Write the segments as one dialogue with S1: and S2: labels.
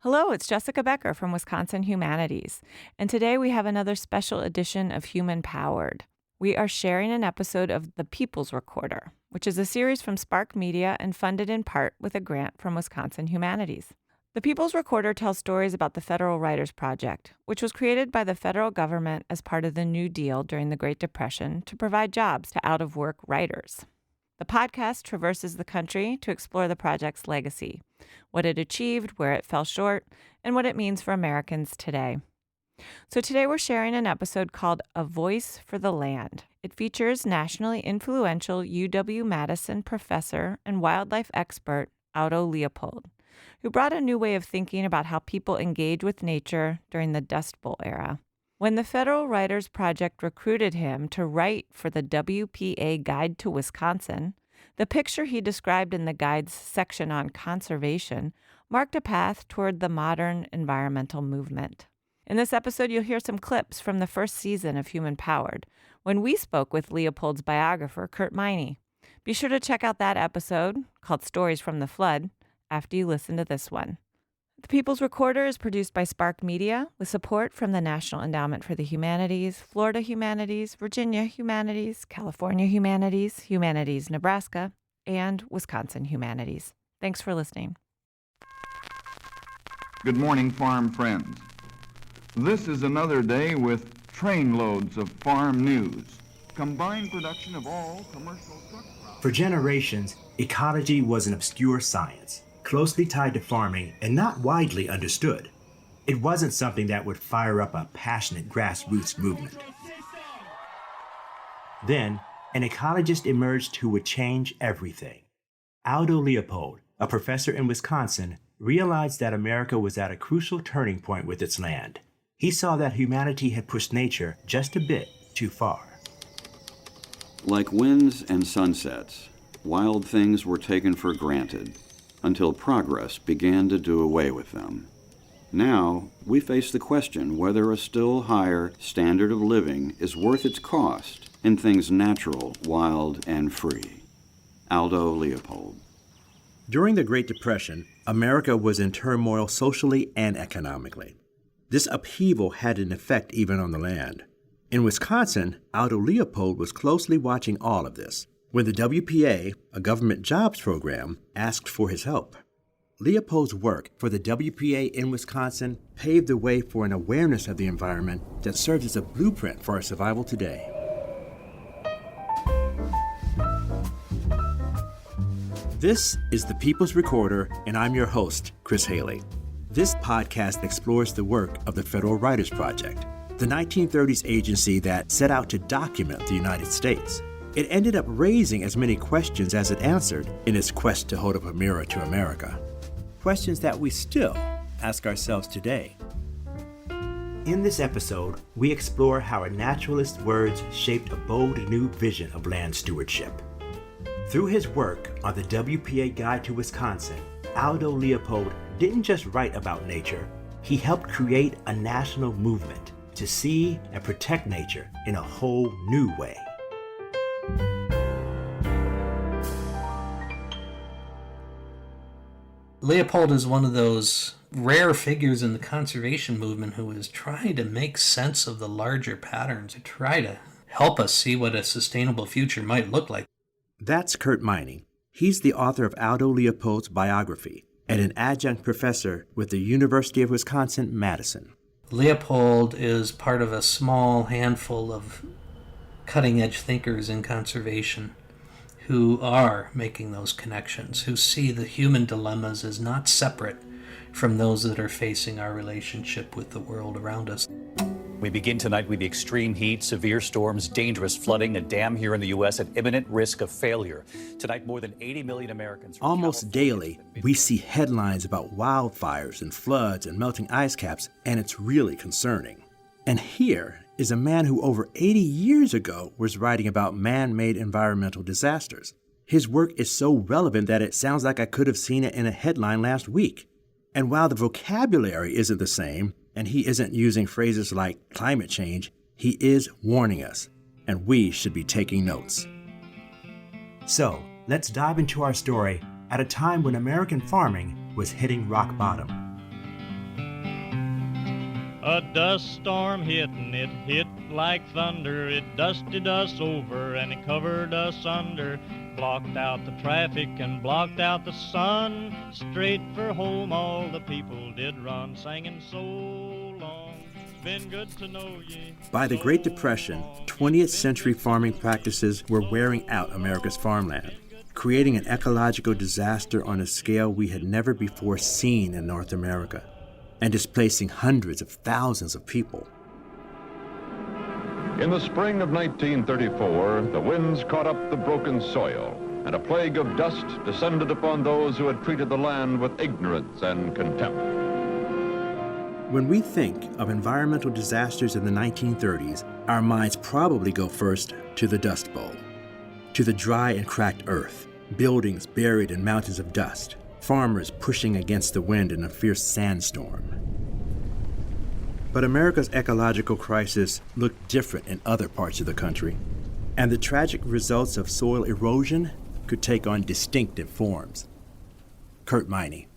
S1: Hello, it's Jessica Becker from Wisconsin Humanities, and today we have another special edition of Human Powered. We are sharing an episode of The People's Recorder, which is a series from Spark Media and funded in part with a grant from Wisconsin Humanities. The People's Recorder tells stories about the Federal Writers Project, which was created by the federal government as part of the New Deal during the Great Depression to provide jobs to out-of-work writers. The podcast traverses the country to explore the project's legacy, what it achieved, where it fell short, and what it means for Americans today. So today we're sharing an episode called A Voice for the Land. It features nationally influential UW-Madison professor and wildlife expert Aldo Leopold, who brought a new way of thinking about how people engage with nature during the Dust Bowl era. When the Federal Writers Project recruited him to write for the WPA Guide to Wisconsin, the picture he described in the guide's section on conservation marked a path toward the modern environmental movement. In this episode, you'll hear some clips from the first season of Human Powered, when we spoke with Leopold's biographer, Kurt Miney. Be sure to check out that episode, called Stories from the Flood, after you listen to this one. The People's Recorder is produced by Spark Media with support from the National Endowment for the Humanities, Florida Humanities, Virginia Humanities, California Humanities, Humanities Nebraska, and Wisconsin Humanities. Thanks for listening.
S2: Good morning, farm friends. This is another day with trainloads of farm news. Combined production of all commercial truck routes.
S3: For generations, ecology was an obscure science, closely tied to farming and not widely understood. It wasn't something that would fire up a passionate grassroots movement. Then, an ecologist emerged who would change everything. Aldo Leopold, a professor in Wisconsin, realized that America was at a crucial turning point with its land. He saw that humanity had pushed nature just a bit too far.
S4: Like winds and sunsets, wild things were taken for granted until progress began to do away with them. Now, we face the question whether a still higher standard of living is worth its cost in things natural, wild, and free. Aldo Leopold.
S3: During the Great Depression, America was in turmoil socially and economically. This upheaval had an effect even on the land. In Wisconsin, Aldo Leopold was closely watching all of this when the WPA, a government jobs program, asked for his help. Leopold's work for the WPA in Wisconsin paved the way for an awareness of the environment that serves as a blueprint for our survival today. This is The People's Recorder, and I'm your host, Chris Haley. This podcast explores the work of the Federal Writers Project, the 1930s agency that set out to document the United States. It ended up raising as many questions as it answered in its quest to hold up a mirror to America. Questions that we still ask ourselves today. In this episode, we explore how a naturalist's words shaped a bold new vision of land stewardship. Through his work on the WPA Guide to Wisconsin, Aldo Leopold didn't just write about nature, he helped create a national movement to see and protect nature in a whole new way.
S5: Leopold is one of those rare figures in the conservation movement who is trying to make sense of the larger patterns, to try to help us see what a sustainable future might look like.
S3: That's Kurt Miney. He's the author of Aldo Leopold's biography and an adjunct professor with the University of Wisconsin-Madison.
S5: Leopold is part of a small handful of cutting-edge thinkers in conservation who are making those connections, who see the human dilemmas as not separate from those that are facing our relationship with the world around us.
S6: We begin tonight with the extreme heat, severe storms, dangerous flooding, a dam here in the U.S. at imminent risk of failure. Tonight, more than 80 million Americans...
S3: Almost daily, we see headlines about wildfires and floods and melting ice caps, and it's really concerning. And here is a man who over 80 years ago was writing about man-made environmental disasters. His work is so relevant that it sounds like I could have seen it in a headline last week. And while the vocabulary isn't the same, and he isn't using phrases like climate change, he is warning us, and we should be taking notes. So, let's dive into our story at a time when American farming was hitting rock bottom.
S7: A dust storm hit and it hit like thunder. It dusted us over and it covered us under. Blocked out the traffic and blocked out the sun. Straight for home all the people did run, singing so long. It's been good to know ye.
S3: By the Great Depression, 20th century farming practices were wearing out America's farmland, creating an ecological disaster on a scale we had never before seen in North America, and displacing hundreds of thousands of people.
S8: In the spring of 1934, the winds caught up the broken soil, and a plague of dust descended upon those who had treated the land with ignorance and contempt.
S3: When we think of environmental disasters in the 1930s, our minds probably go first to the Dust Bowl, to the dry and cracked earth, buildings buried in mountains of dust, farmers pushing against the wind in a fierce sandstorm. But America's ecological crisis looked different in other parts of the country, and the tragic results of soil erosion could take on distinctive forms. Kurt Miney.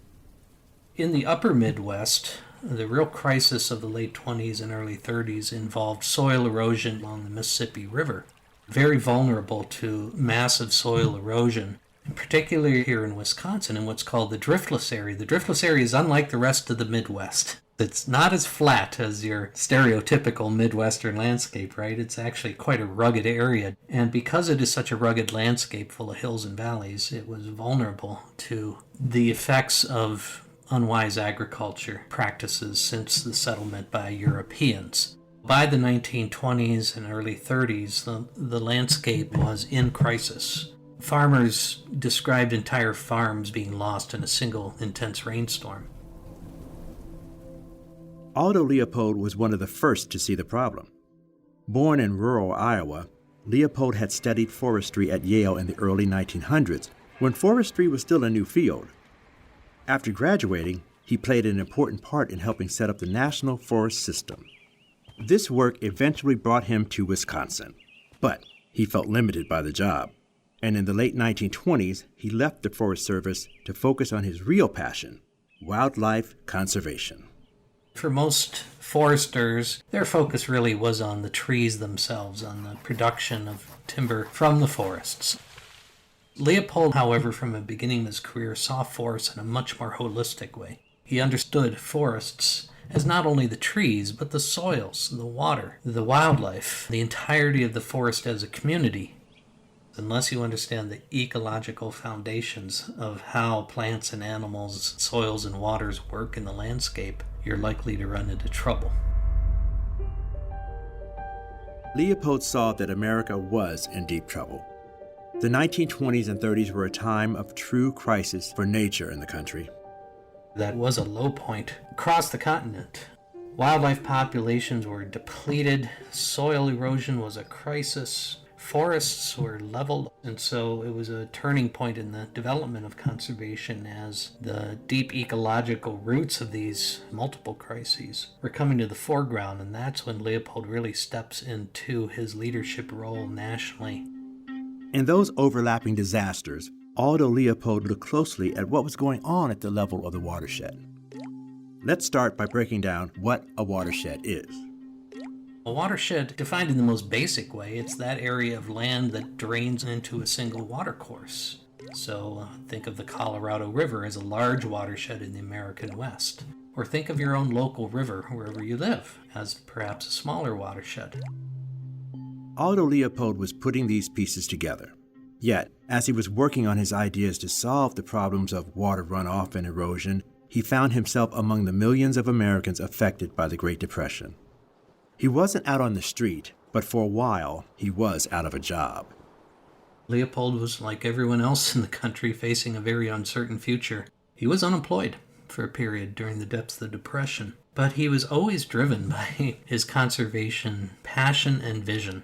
S5: In the upper Midwest, the real crisis of the late 20s and early 30s involved soil erosion along the Mississippi River. Very vulnerable to massive soil erosion, and particularly here in Wisconsin in what's called the driftless area. The driftless area is unlike the rest of the Midwest. It's not as flat as your stereotypical Midwestern landscape, right? It's actually quite a rugged area. And because it is such a rugged landscape full of hills and valleys, it was vulnerable to the effects of unwise agriculture practices since the settlement by Europeans. By the 1920s and early 30s, the landscape was in crisis. Farmers described entire farms being lost in a single intense rainstorm.
S3: Aldo Leopold was one of the first to see the problem. Born in rural Iowa, Leopold had studied forestry at Yale in the early 1900s, when forestry was still a new field. After graduating, he played an important part in helping set up the National Forest System. This work eventually brought him to Wisconsin, but he felt limited by the job. And in the late 1920s, he left the Forest Service to focus on his real passion, wildlife conservation.
S5: For most foresters, their focus really was on the trees themselves, on the production of timber from the forests. Leopold, however, from the beginning of his career, saw forests in a much more holistic way. He understood forests as not only the trees, but the soils, the water, the wildlife, the entirety of the forest as a community. Unless you understand the ecological foundations of how plants and animals, soils and waters work in the landscape, you're likely to run into trouble.
S3: Leopold saw that America was in deep trouble. The 1920s and 30s were a time of true crisis for nature in the country.
S5: That was a low point across the continent. Wildlife populations were depleted, soil erosion was a crisis, forests were leveled, and so it was a turning point in the development of conservation as the deep ecological roots of these multiple crises were coming to the foreground, and that's when Leopold really steps into his leadership role nationally.
S3: In those overlapping disasters, Aldo Leopold looked closely at what was going on at the level of the watershed. Let's start by breaking down what a watershed is.
S5: A watershed, defined in the most basic way, it's that area of land that drains into a single watercourse. So think of the Colorado River as a large watershed in the American West. Or think of your own local river, wherever you live, as perhaps a smaller watershed.
S3: Aldo Leopold was putting these pieces together. Yet, as he was working on his ideas to solve the problems of water runoff and erosion, he found himself among the millions of Americans affected by the Great Depression. He wasn't out on the street, but for a while, he was out of a job.
S5: Leopold was like everyone else in the country facing a very uncertain future. He was unemployed for a period during the depths of the Depression, but he was always driven by his conservation passion and vision.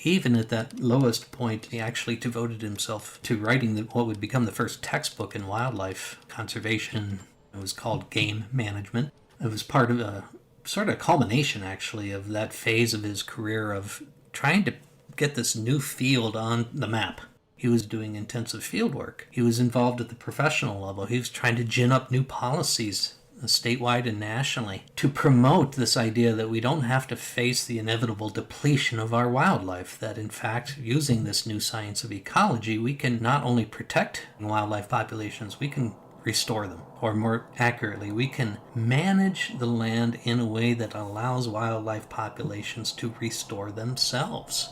S5: Even at that lowest point, he actually devoted himself to writing what would become the first textbook in wildlife conservation. It was called Game Management. It was part of a sort of culmination, actually, of that phase of his career of trying to get this new field on the map. He was doing intensive field work. He was involved at the professional level. He was trying to gin up new policies statewide and nationally, to promote this idea that we don't have to face the inevitable depletion of our wildlife, that in fact, using this new science of ecology, we can not only protect wildlife populations, we can restore them. Or more accurately, we can manage the land in a way that allows wildlife populations to restore themselves.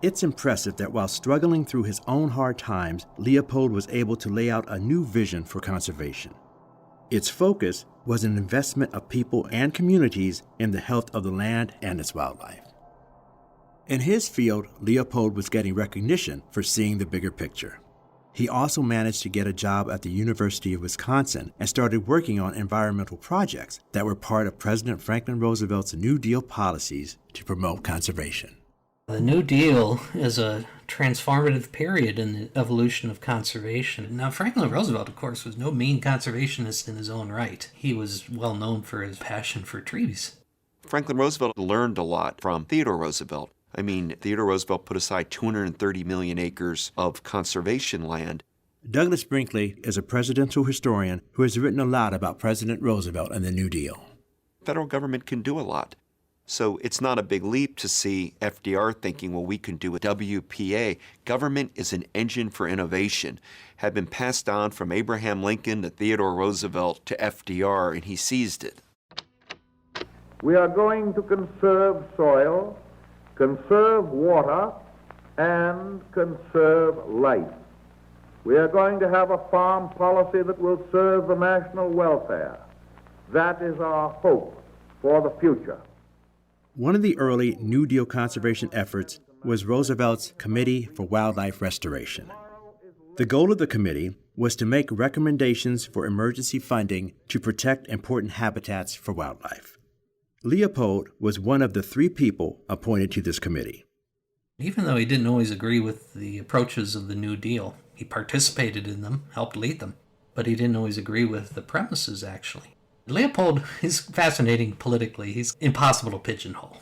S3: It's impressive that while struggling through his own hard times, Leopold was able to lay out a new vision for conservation. Its focus was an investment of people and communities in the health of the land and its wildlife. In his field, Leopold was getting recognition for seeing the bigger picture. He also managed to get a job at the University of Wisconsin and started working on environmental projects that were part of President Franklin Roosevelt's New Deal policies to promote conservation.
S5: The New Deal is a transformative period in the evolution of conservation. Now, Franklin Roosevelt, of course, was no mean conservationist in his own right. He was well known for his passion for trees.
S9: Franklin Roosevelt learned a lot from Theodore Roosevelt. I mean, Theodore Roosevelt put aside 230 million acres of conservation land.
S3: Douglas Brinkley is a presidential historian who has written a lot about President Roosevelt and the New Deal.
S9: Federal government can do a lot. So it's not a big leap to see FDR thinking, well, we can do a WPA. Government is an engine for innovation, had been passed on from Abraham Lincoln to Theodore Roosevelt to FDR, and he seized it.
S10: We are going to conserve soil, conserve water, and conserve life. We are going to have a farm policy that will serve the national welfare. That is our hope for the future.
S3: One of the early New Deal conservation efforts was Roosevelt's Committee for Wildlife Restoration. The goal of the committee was to make recommendations for emergency funding to protect important habitats for wildlife. Leopold was one of the 3 people appointed to this committee.
S5: Even though he didn't always agree with the approaches of the New Deal, he participated in them, helped lead them, but he didn't always agree with the premises, actually. Leopold is fascinating politically. He's impossible to pigeonhole.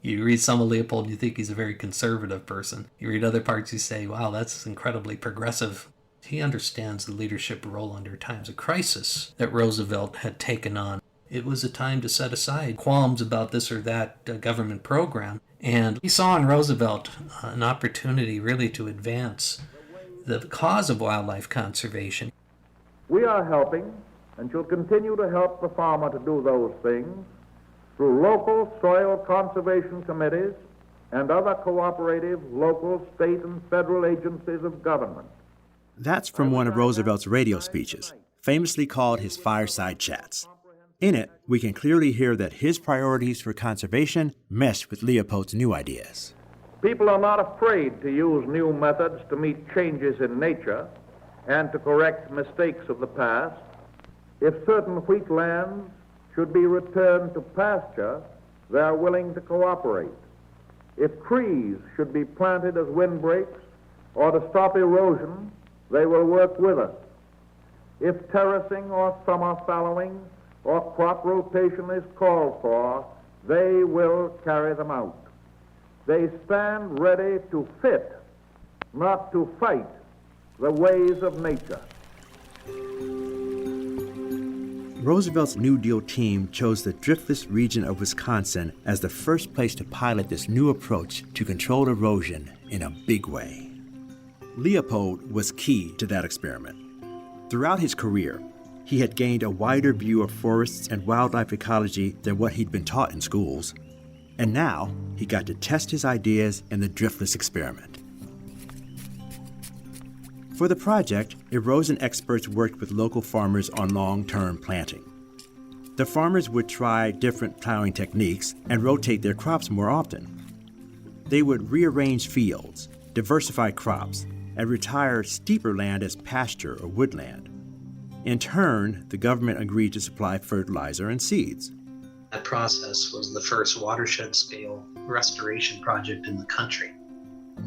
S5: You read some of Leopold and you think he's a very conservative person. You read other parts, you say, wow, that's incredibly progressive. He understands the leadership role under times of crisis that Roosevelt had taken on. It was a time to set aside qualms about this or that government program. And he saw in Roosevelt an opportunity really to advance the cause of wildlife conservation.
S10: We are helping and shall continue to help the farmer to do those things through local soil conservation committees and other cooperative local, state, and federal agencies of government.
S3: That's from one of Roosevelt's radio speeches, famously called his Fireside Chats. In it, we can clearly hear that his priorities for conservation mesh with Leopold's new ideas.
S10: People are not afraid to use new methods to meet changes in nature and to correct mistakes of the past. If certain wheat lands should be returned to pasture, they are willing to cooperate. If trees should be planted as windbreaks or to stop erosion, they will work with us. If terracing or summer fallowing or crop rotation is called for, they will carry them out. They stand ready to fit, not to fight, the ways of nature.
S3: Roosevelt's New Deal team chose the driftless region of Wisconsin as the first place to pilot this new approach to controlled erosion in a big way. Leopold was key to that experiment. Throughout his career, he had gained a wider view of forests and wildlife ecology than what he'd been taught in schools. And now, he got to test his ideas in the driftless experiment. For the project, erosion experts worked with local farmers on long-term planting. The farmers would try different plowing techniques and rotate their crops more often. They would rearrange fields, diversify crops, and retire steeper land as pasture or woodland. In turn, the government agreed to supply fertilizer and seeds.
S5: That process was the first watershed-scale restoration project in the country.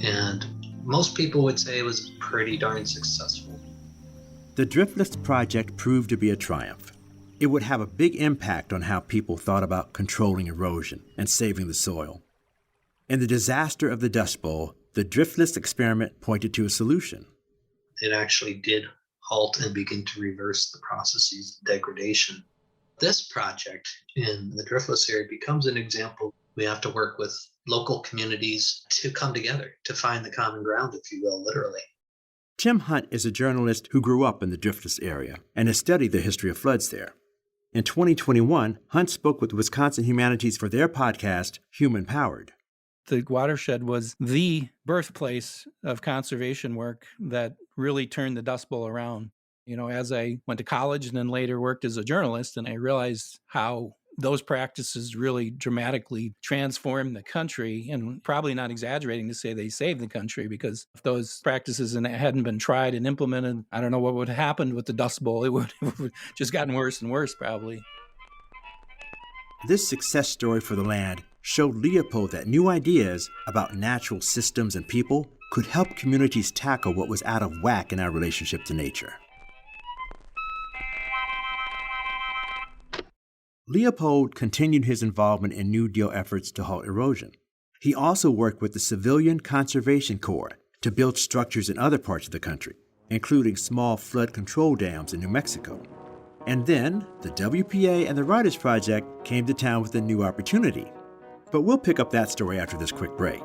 S5: And most people would say it was pretty darn successful.
S3: The Driftless project proved to be a triumph. It would have a big impact on how people thought about controlling erosion and saving the soil. In the disaster of the Dust Bowl, the Driftless experiment pointed to a solution.
S5: It actually did halt and begin to reverse the processes of degradation. This project in the driftless area becomes an example. We have to work with local communities to come together, to find the common ground, if you will, literally.
S3: Tim Hunt is a journalist who grew up in the driftless area and has studied the history of floods there. In 2021, Hunt spoke with Wisconsin Humanities for their podcast, Human Powered.
S11: The watershed was the birthplace of conservation work that really turned the Dust Bowl around. You know, as I went to college and then later worked as a journalist, and I realized how those practices really dramatically transformed the country, and probably not exaggerating to say they saved the country, because if those practices hadn't been tried and implemented, I don't know what would have happened with the Dust Bowl. It would have just gotten worse and worse, probably.
S3: This success story for the land showed Leopold that new ideas about natural systems and people could help communities tackle what was out of whack in our relationship to nature. Leopold continued his involvement in New Deal efforts to halt erosion. He also worked with the Civilian Conservation Corps to build structures in other parts of the country, including small flood control dams in New Mexico. And then the WPA and the Writers Project came to town with a new opportunity. But we'll pick up that story after this quick break.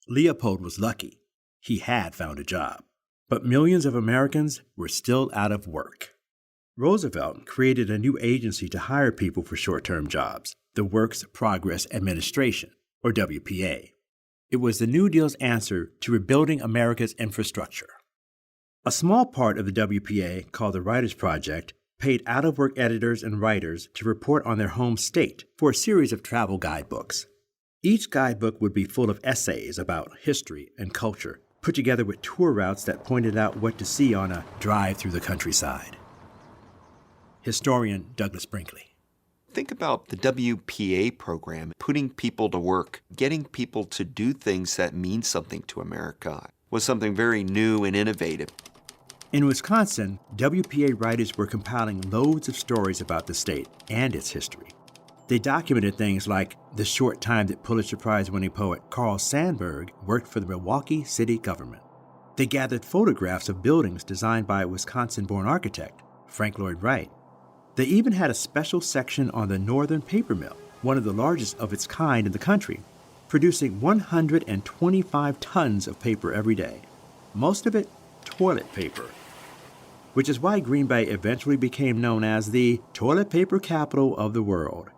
S3: Leopold was lucky. He had found a job. But millions of Americans were still out of work. Roosevelt created a new agency to hire people for short-term jobs, the Works Progress Administration, or WPA. It was the New Deal's answer to rebuilding America's infrastructure. A small part of the WPA, called the Writers Project, paid out-of-work editors and writers to report on their home state for a series of travel guidebooks. Each guidebook would be full of essays about history and culture, put together with tour routes that pointed out what to see on a drive through the countryside. Historian Douglas Brinkley.
S9: Think about the WPA program, putting people to work, getting people to do things that mean something to America, was something very new and innovative.
S3: In Wisconsin, WPA writers were compiling loads of stories about the state and its history. They documented things like the short time that Pulitzer Prize-winning poet Carl Sandburg worked for the Milwaukee city government. They gathered photographs of buildings designed by a Wisconsin-born architect, Frank Lloyd Wright. They even had a special section on the Northern Paper Mill, one of the largest of its kind in the country, producing 125 tons of paper every day, most of it toilet paper, which is why Green Bay eventually became known as the toilet paper capital of the world.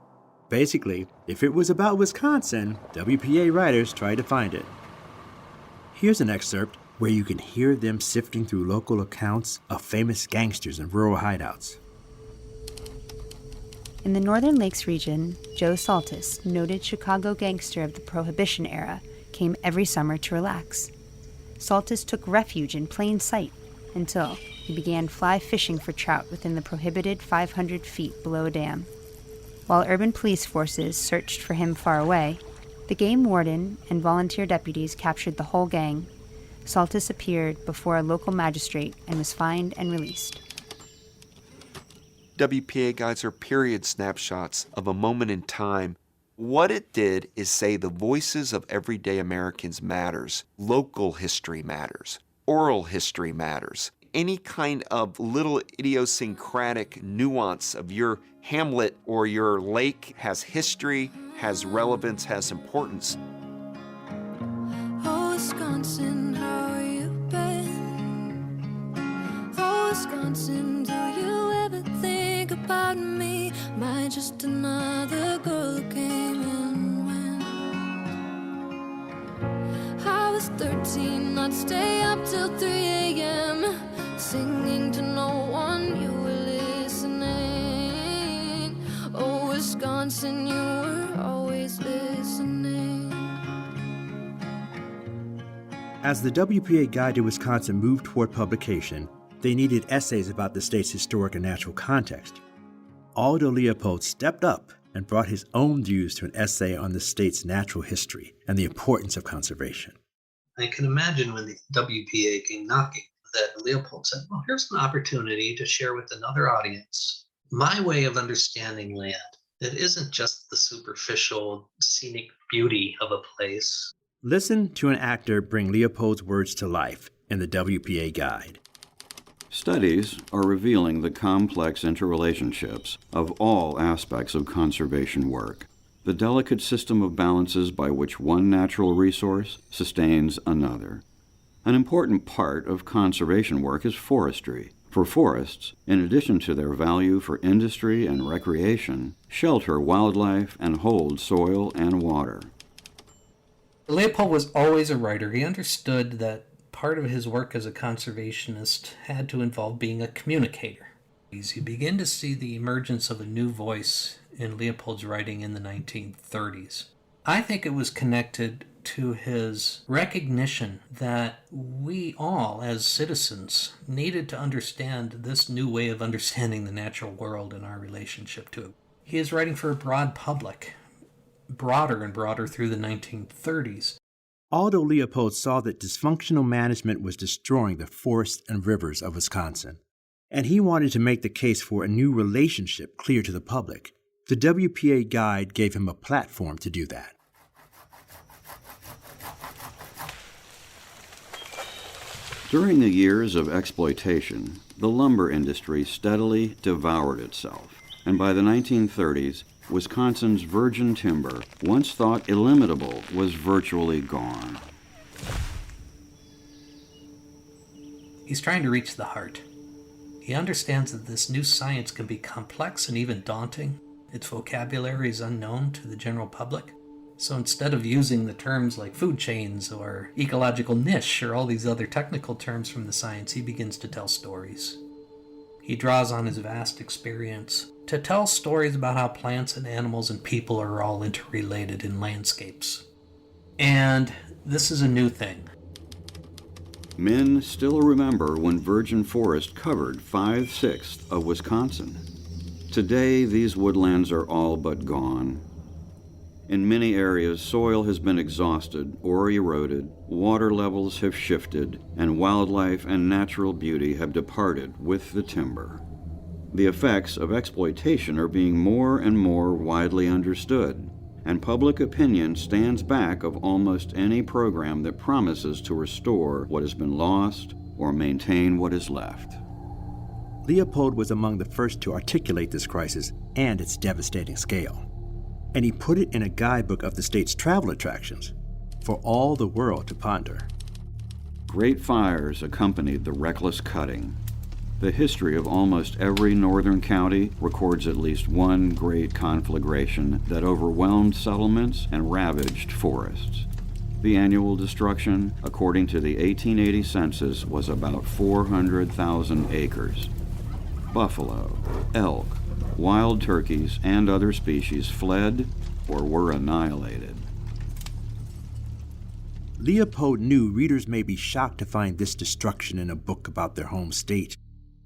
S3: Basically, if it was about Wisconsin, WPA writers tried to find it. Here's an excerpt where you can hear them sifting through local accounts of famous gangsters in rural hideouts.
S12: In the Northern Lakes region, Joe Saltis, noted Chicago gangster of the Prohibition era, came every summer to relax. Saltis took refuge in plain sight until he began fly fishing for trout within the prohibited 500 feet below a dam. While urban police forces searched for him far away, the game warden and volunteer deputies captured the whole gang. Saltis appeared before a local magistrate and was fined and released.
S9: WPA guides are period snapshots of a moment in time. What it did is say the voices of everyday Americans matters. Local history matters. Oral history matters. Any kind of little idiosyncratic nuance of your hamlet or your lake has history, has relevance, has importance.
S13: Oh, Wisconsin, how you been? Oh, Wisconsin, do you ever think about me? Am I just another girl who came and went? I was 13, I'd stay up till 3 a.m. singing to no one, you were listening. Oh, Wisconsin, you were always listening.
S3: As the WPA Guide to Wisconsin moved toward publication, they needed essays about the state's historic and natural context. Aldo Leopold stepped up and brought his own views to an essay on the state's natural history and the importance of conservation.
S5: I can imagine when the WPA came knocking that Leopold said, well, here's an opportunity to share with another audience my way of understanding land. It isn't just the superficial scenic beauty of a place.
S3: Listen to an actor bring Leopold's words to life in the WPA Guide.
S4: Studies are revealing the complex interrelationships of all aspects of conservation work, the delicate system of balances by which one natural resource sustains another. An important part of conservation work is forestry, for forests, in addition to their value for industry and recreation, shelter wildlife and hold soil and water.
S5: Leopold was always a writer. He understood that part of his work as a conservationist had to involve being a communicator. You begin to see the emergence of a new voice in Leopold's writing in the 1930s. I think it was connected to his recognition that we all, as citizens, needed to understand this new way of understanding the natural world and our relationship to it. He is writing for a broad public, broader and broader through the 1930s.
S3: Aldo Leopold saw that dysfunctional management was destroying the forests and rivers of Wisconsin, and he wanted to make the case for a new relationship clear to the public. The WPA Guide gave him a platform to do that.
S4: During the years of exploitation, the lumber industry steadily devoured itself, and by the 1930s, Wisconsin's virgin timber, once thought illimitable, was virtually gone.
S5: He's trying to reach the heart. He understands that this new science can be complex and even daunting. Its vocabulary is unknown to the general public. So instead of using the terms like food chains or ecological niche or all these other technical terms from the science, he begins to tell stories. He draws on his vast experience to tell stories about how plants and animals and people are all interrelated in landscapes. And this is a new thing.
S4: Men still remember when virgin forest covered 5/6 of Wisconsin. Today, these woodlands are all but gone. In many areas, soil has been exhausted or eroded, water levels have shifted, and wildlife and natural beauty have departed with the timber. The effects of exploitation are being more and more widely understood, and public opinion stands back of almost any program that promises to restore what has been lost or maintain what is left.
S3: Leopold was among the first to articulate this crisis and its devastating scale. And he put it in a guidebook of the state's travel attractions for all the world to ponder.
S4: Great fires accompanied the reckless cutting. The history of almost every northern county records at least one great conflagration that overwhelmed settlements and ravaged forests. The annual destruction, according to the 1880 census, was about 400,000 acres. Buffalo, elk, wild turkeys, and other species fled or were annihilated.
S3: Leopold knew readers may be shocked to find this destruction in a book about their home state,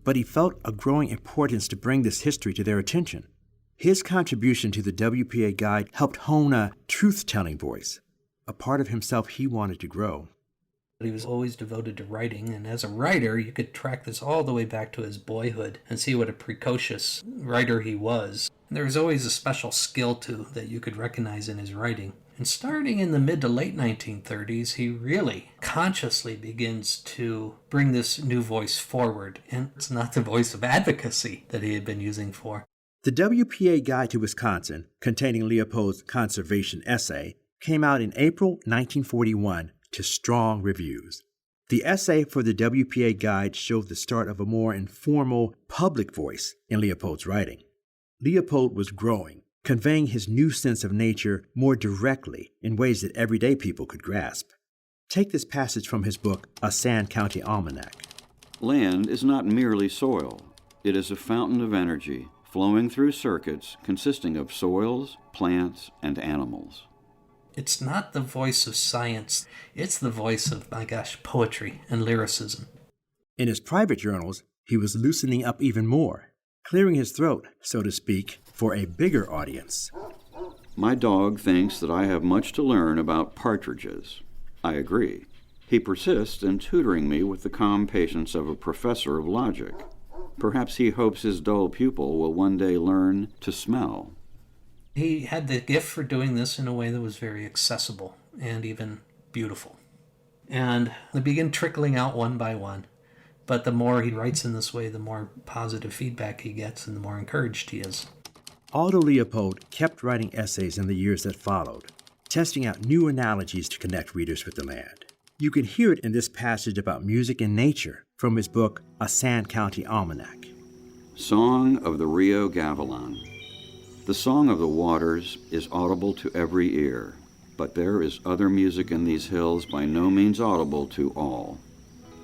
S3: but he felt a growing importance to bring this history to their attention. His contribution to the WPA Guide helped hone a truth-telling voice, a part of himself he wanted to grow.
S5: He was always devoted to writing, and as a writer, you could track this all the way back to his boyhood and see what a precocious writer he was. And there was always a special skill, too, that you could recognize in his writing. And starting in the mid to late 1930s, he really consciously begins to bring this new voice forward, and it's not the voice of advocacy that he had been using for.
S3: The WPA Guide to Wisconsin, containing Leopold's conservation essay, came out in April 1941 to strong reviews. The essay for the WPA Guide showed the start of a more informal public voice in Leopold's writing. Leopold was growing, conveying his new sense of nature more directly in ways that everyday people could grasp. Take this passage from his book, A Sand County Almanac.
S4: Land is not merely soil. It is a fountain of energy flowing through circuits consisting of soils, plants, and animals.
S5: It's not the voice of science. It's the voice of, poetry and lyricism.
S3: In his private journals, he was loosening up even more. clearing his throat, so to speak, for a bigger audience.
S4: My dog thinks that I have much to learn about partridges. I agree. He persists in tutoring me with the calm patience of a professor of logic. Perhaps he hopes his dull pupil will one day learn to smell.
S5: He had the gift for doing this in a way that was very accessible and even beautiful. And they begin trickling out one by one. But the more he writes in this way, the more positive feedback he gets and the more encouraged he is.
S3: Aldo Leopold kept writing essays in the years that followed, testing out new analogies to connect readers with the land. You can hear it in this passage about music and nature from his book, A Sand County Almanac.
S4: Song of the Rio Gavilan. The song of the waters is audible to every ear, but there is other music in these hills by no means audible to all.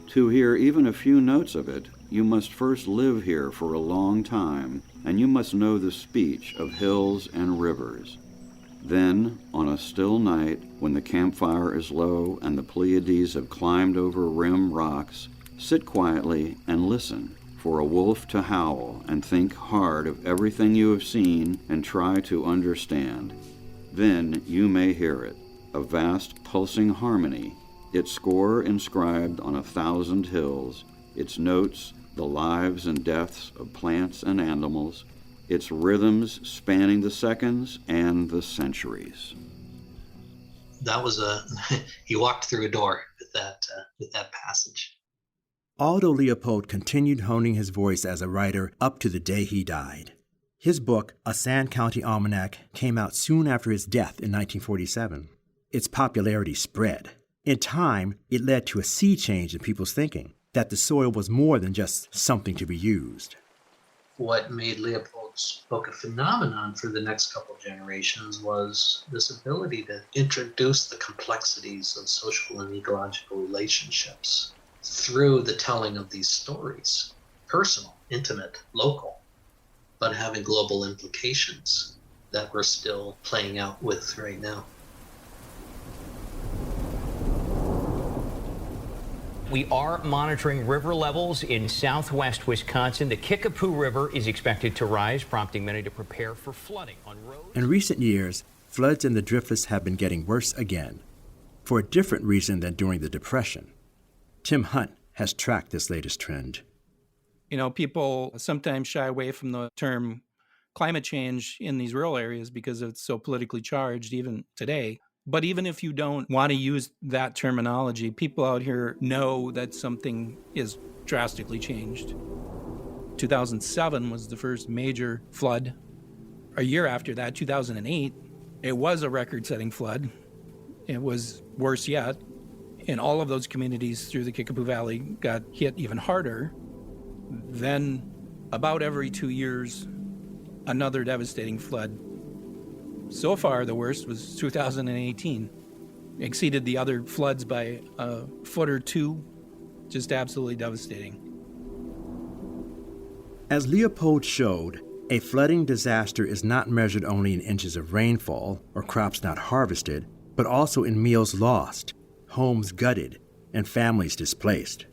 S4: To hear even a few notes of it, you must first live here for a long time, and you must know the speech of hills and rivers. Then, on a still night, when the campfire is low and the Pleiades have climbed over rim rocks, sit quietly and listen for a wolf to howl and think hard of everything you have seen and try to understand. Then you may hear it, a vast pulsing harmony, its score inscribed on 1,000 hills, its notes the lives and deaths of plants and animals, its rhythms spanning the seconds and the centuries.
S5: That was he walked through a door with that passage.
S3: Aldo Leopold continued honing his voice as a writer up to the day he died. His book, A Sand County Almanac, came out soon after his death in 1947. Its popularity spread. In time, it led to a sea change in people's thinking, that the soil was more than just something to be used.
S5: What made Leopold's book a phenomenon for the next couple of generations was this ability to introduce the complexities of social and ecological relationships through the telling of these stories. Personal, intimate, local, but having global implications that we're still playing out with right now.
S14: We are monitoring river levels in southwest Wisconsin. The Kickapoo River is expected to rise, prompting many to prepare for flooding on roads.
S3: In recent years, floods in the Driftless have been getting worse again, for a different reason than during the Depression. Tim Hunt has tracked this latest trend.
S11: You know, people sometimes shy away from the term climate change in these rural areas because it's so politically charged, even today. But even if you don't want to use that terminology, people out here know that something is drastically changed. 2007 was the first major flood. A year after that, 2008, it was a record-setting flood. It was worse yet. And all of those communities through the Kickapoo Valley got hit even harder. Then, about every 2 years, another devastating flood. So far, the worst was 2018. Exceeded the other floods by a foot or two. Just absolutely devastating.
S3: As Leopold showed, a flooding disaster is not measured only in inches of rainfall or crops not harvested, but also in meals lost, homes gutted, and families displaced.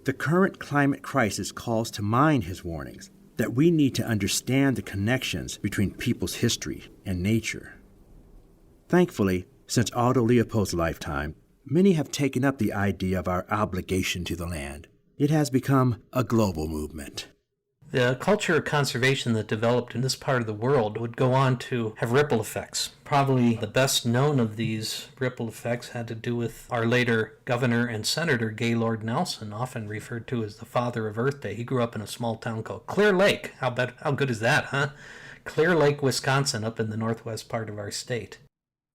S3: The current climate crisis calls to mind his warnings that we need to understand the connections between people's history and nature. Thankfully, since Aldo Leopold's lifetime, many have taken up the idea of our obligation to the land. It has become a global movement.
S5: The culture of conservation that developed in this part of the world would go on to have ripple effects. Probably the best known of these ripple effects had to do with our later governor and senator, Gaylord Nelson, often referred to as the father of Earth Day. He grew up in a small town called Clear Lake. How good is that, huh? Clear Lake, Wisconsin, up in the northwest part of our state.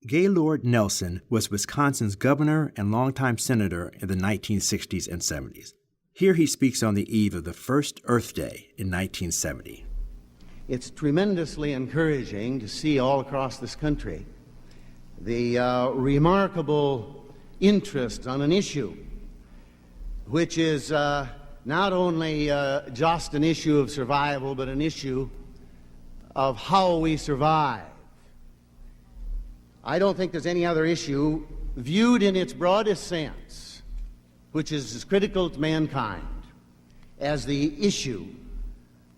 S3: Gaylord Nelson was Wisconsin's governor and longtime senator in the 1960s and 70s. Here he speaks on the eve of the first Earth Day in 1970.
S15: It's tremendously encouraging to see all across this country the remarkable interest on an issue which is not only just an issue of survival, but an issue of how we survive. I don't think there's any other issue viewed in its broadest sense which is as critical to mankind as the issue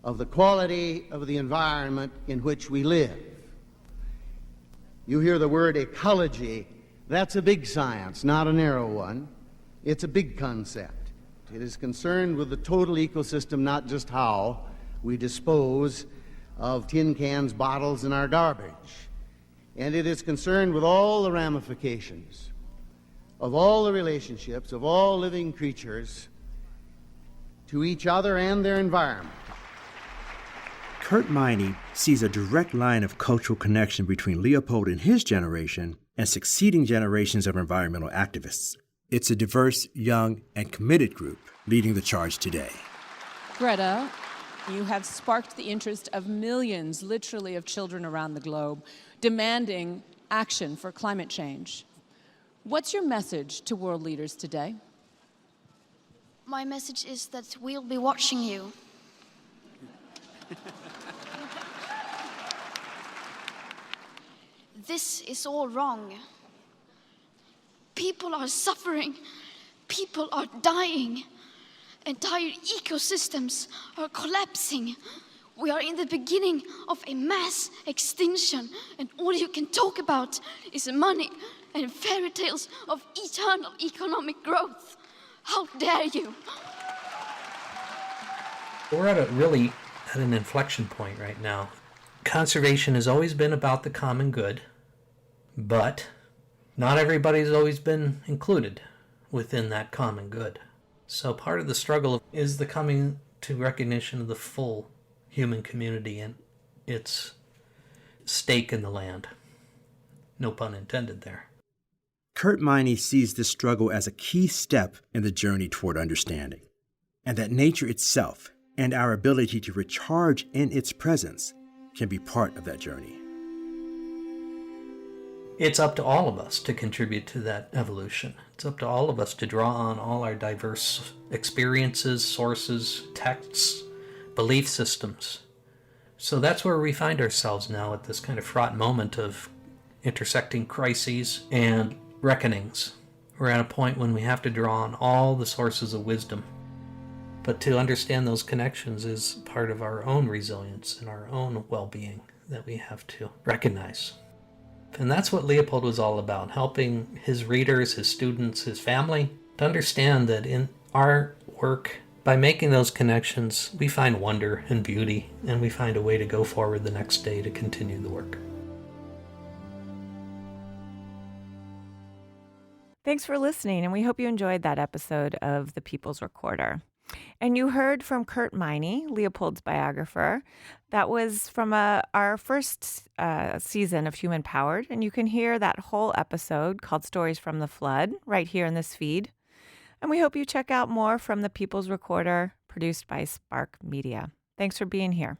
S15: of the quality of the environment in which we live. You hear the word ecology. That's a big science, not a narrow one. It's a big concept. It is concerned with the total ecosystem, not just how we dispose of tin cans, bottles, and our garbage. And it is concerned with all the ramifications of all the relationships of all living creatures to each other and their environment.
S3: Kurt Miney sees a direct line of cultural connection between Leopold and his generation and succeeding generations of environmental activists. It's a diverse, young, and committed group leading the charge today.
S16: Greta, you have sparked the interest of millions, literally, of children around the globe, demanding action for climate change. What's your message to world leaders today?
S17: My message is that we'll be watching you. This is all wrong. People are suffering. People are dying. Entire ecosystems are collapsing. We are in the beginning of a mass extinction, and all you can talk about is money and fairy tales of eternal economic growth. How dare you?
S5: We're at an inflection point right now. Conservation has always been about the common good, but not everybody's always been included within that common good. So part of the struggle is the coming to recognition of the full human community and its stake in the land. No pun intended there.
S3: Kurt Miney sees this struggle as a key step in the journey toward understanding, and that nature itself and our ability to recharge in its presence can be part of that journey.
S5: It's up to all of us to contribute to that evolution. It's up to all of us to draw on all our diverse experiences, sources, texts, belief systems. So that's where we find ourselves now at this kind of fraught moment of intersecting crises and reckonings. We're at a point when we have to draw on all the sources of wisdom. But to understand those connections is part of our own resilience and our own well-being that we have to recognize. And that's what Leopold was all about, helping his readers, his students, his family to understand that in our work, by making those connections, we find wonder and beauty, and we find a way to go forward the next day to continue the work.
S1: Thanks for listening, and we hope you enjoyed that episode of The People's Recorder. And you heard from Kurt Miney, Leopold's biographer. That was from our first season of Human Powered, and you can hear that whole episode called Stories from the Flood right here in this feed. And we hope you check out more from The People's Recorder, produced by Spark Media. Thanks for being here.